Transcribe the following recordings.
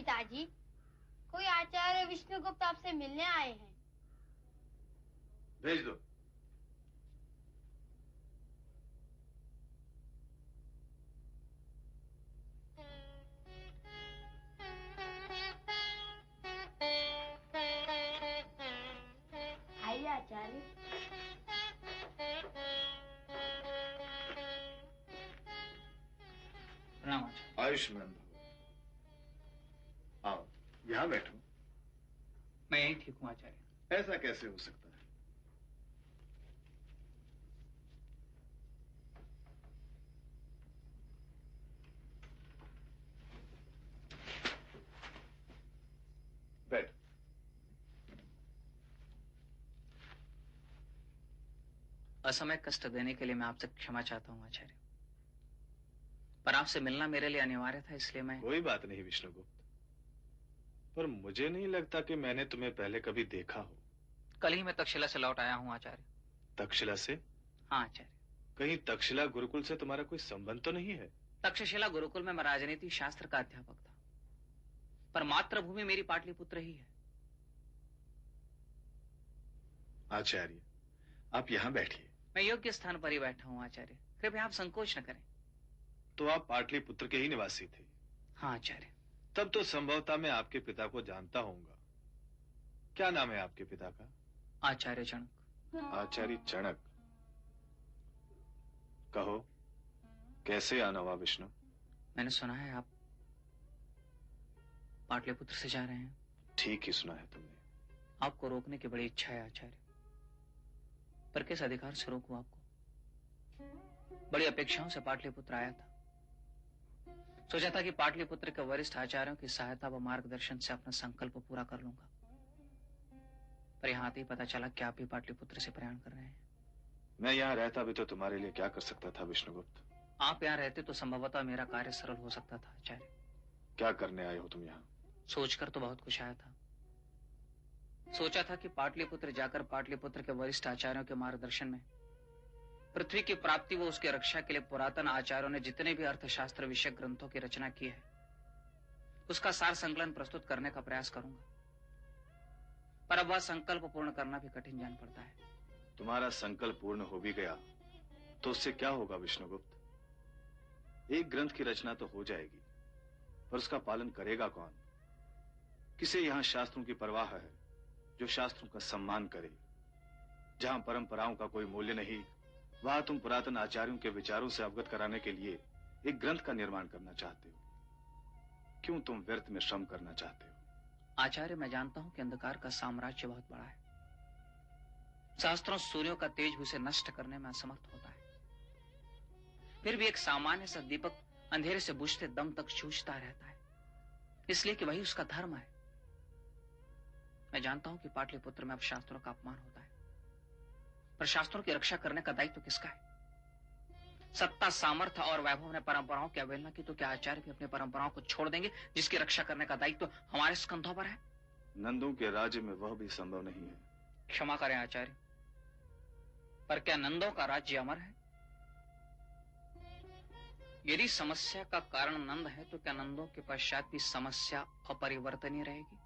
पिताजी, कोई आचार्य विष्णुगुप्त आपसे मिलने आए हैं। भेज दो। आइए आचार्य। प्रणाम। आयुष्मान भव। आओ, यहाँ बैठो। मैं यही ठीक हूँ आचार्य। ऐसा कैसे हो सकता है? बैठ। असमय कष्ट देने के लिए मैं आपसे क्षमा चाहता हूँ आचार्य, पर आपसे मिलना मेरे लिए अनिवार्य था, इसलिए मैं। कोई बात नहीं विष्णुगुप्त, पर मुझे नहीं लगता कि मैंने तुम्हें पहले कभी देखा हो। कल ही मैं तक्षशिला से लौट आया हूँ आचार्य। तक्षशिला से? हाँ आचार्य। कहीं तक्षशिला गुरुकुल से तुम्हारा कोई संबंध तो नहीं है? तक्षशिला गुरुकुल में मैं राजनीति शास्त्र का अध्यापक था, पर मातृभूमि मेरी पाटलिपुत्र ही है। आचार्य, आप यहाँ बैठिए। मैं योग्य स्थान पर ही बैठा हूँ आचार्य, कृपया आप संकोच न करें। तो आप पाटलिपुत्र के ही निवासी थे? हाँ आचार्य। तब तो संभवतः मैं आपके पिता को जानता होऊंगा। क्या नाम है आपके पिता का? आचार्य चणक। आचार्य चणक। कहो, कैसे आना हुआ विष्णु? मैंने सुना है आप पाटलिपुत्र से जा रहे हैं। ठीक ही सुना है तुमने। आपको रोकने की बड़ी इच्छा है आचार्य, पर किस अधिकार से रोकूं आपको? बड़ी अपेक्षाओं से पाटलिपुत्र आया था। सोचा था कि पाटलिपुत्र के वरिष्ठ आचार्यों की सहायता व मार्गदर्शन से अपना संकल्प पूरा कर लूंगा, पर यहाँ आते ही पता चला कि आप भी पाटलिपुत्र से प्रयाण कर रहे हैं। मैं यहाँ रहता भी तो तुम्हारे लिए क्या कर सकता था विष्णुगुप्त? आप यहाँ रहते तो संभवतः मेरा कार्य सरल हो सकता था आचार्य। क्या करने आए हो तुम यहाँ? सोचकर तो बहुत कुछ आया था। सोचा था कि पाटलिपुत्र जाकर पाटलिपुत्र के वरिष्ठ आचार्यों के मार्गदर्शन में पृथ्वी की प्राप्ति व उसकी रक्षा के लिए पुरातन आचार्यों ने जितने भी अर्थशास्त्र विषय ग्रंथों की रचना की है, उसका सार संकलन प्रस्तुत करने का प्रयास करूंगा, पर अब वह संकल्प पूर्ण करना भी कठिन जान पड़ता है। तुम्हारा संकल्प पूर्ण हो भी गया तो उससे क्या होगा विष्णुगुप्त? एक ग्रंथ की रचना तो हो जाएगी, पर उसका पालन करेगा कौन? किसे यहाँ शास्त्रों की परवाह है जो शास्त्रों का सम्मान करे? जहां परंपराओं का कोई मूल्य नहीं, वहां तुम पुरातन आचार्यों के विचारों से अवगत कराने के लिए एक ग्रंथ का निर्माण करना चाहते हो। क्यों तुम व्यर्थ में श्रम करना चाहते हो? आचार्य, मैं जानता हूं कि अंधकार का साम्राज्य बहुत बड़ा है। शास्त्रों सूर्यों का तेज उसे नष्ट करने में असमर्थ होता है, फिर भी एक सामान्य सा दीपक अंधेरे से बुझते दम तक जूझता रहता है, इसलिए कि वही उसका धर्म है। मैं जानता हूं कि पाटलिपुत्र में अब शास्त्रों का अपमान होता है, पर शास्त्रों की रक्षा करने का दायित्व किसका है? सत्ता, सामर्थ्य और वैभव ने परंपराओं की अवहेलना की तो क्या आचार्य भी अपनी परंपराओं को छोड़ देंगे जिसकी रक्षा करने का दायित्व हमारे स्कंधों पर है? नंदों के राज्य में वह भी संभव नहीं है। क्षमा करें आचार्य, पर क्या नंदों का राज्य अमर है? यदि समस्या का कारण नंद है तो क्या नंदों के पश्चात भी समस्या अपरिवर्तनीय रहेगी?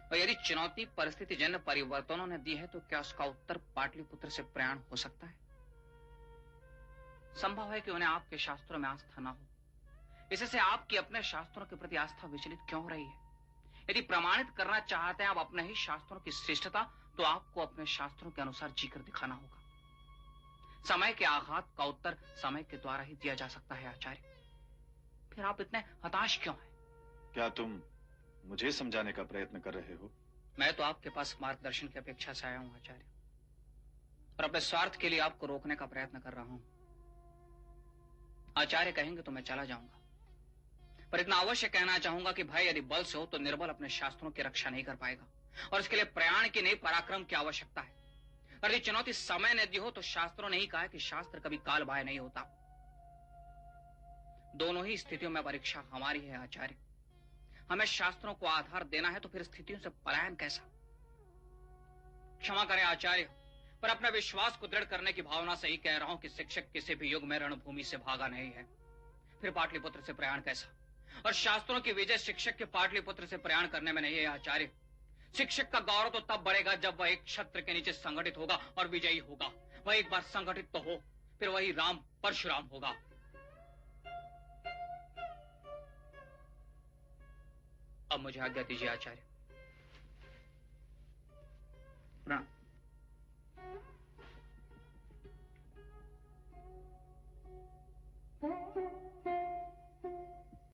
और यदि चुनौती परिस्थिति जन्य परिवर्तनों ने दी है तो क्या उसका उत्तर पाटलिपुत्र से प्रयाण हो सकता है? संभव है कि उन्हें आपके शास्त्रों में आस्था ना हो, इससे आपकी अपने शास्त्रों के प्रति आस्था विचलित क्यों हो रही है? यदि प्रमाणित करना चाहते हैं आप अपने ही शास्त्रों की श्रेष्ठता, तो आपको अपने शास्त्रों के अनुसार जीकर दिखाना होगा। समय के आघात का उत्तर समय के द्वारा ही दिया जा सकता है आचार्य। फिर आप इतने हताश क्यों हैं? क्या तुम मुझे समझाने का प्रयत्न कर रहे हो? मैं तो आपके पास मार्गदर्शन की अपेक्षा से आया हूं आचार्य, और अपने स्वार्थ के लिए आपको रोकने का प्रयत्न कर रहा हूं। आचार्य कहेंगे तो मैं चला जाऊंगा, पर इतना अवश्य कहना चाहूंगा कि भाई यदि बल से हो तो निर्बल अपने शास्त्रों की रक्षा नहीं कर पाएगा, और इसके लिए प्रयाण की नहीं पराक्रम की आवश्यकता है। और यदि चुनौती समय ने दी हो तो शास्त्रों ने ही कहा कि शास्त्र कभी काल बाह्य नहीं होता। दोनों ही स्थितियों में परीक्षा हमारी है आचार्य। हमें शास्त्रों को आधार देना है तो फिर स्थितियों से पलायन कैसा? क्षमा करें आचार्य, पर अपने विश्वास को दृढ़ करने की भावना से ही कह रहा हूं कि शिक्षक किसी भी युग में रणभूमि से भागा नहीं है। फिर पाटलिपुत्र से प्रयाण कैसा? और शास्त्रों की विजय शिक्षक के पाटलिपुत्र से प्रयाण करने में नहीं है आचार्य। शिक्षक का गौरव तो तब बढ़ेगा जब वह एक छत्र के नीचे संगठित होगा और विजयी होगा। वह एक बार संगठित तो हो, फिर वही राम परशुराम होगा। अब मुझे आज्ञा दीजिए आचार्य। प्रणाम।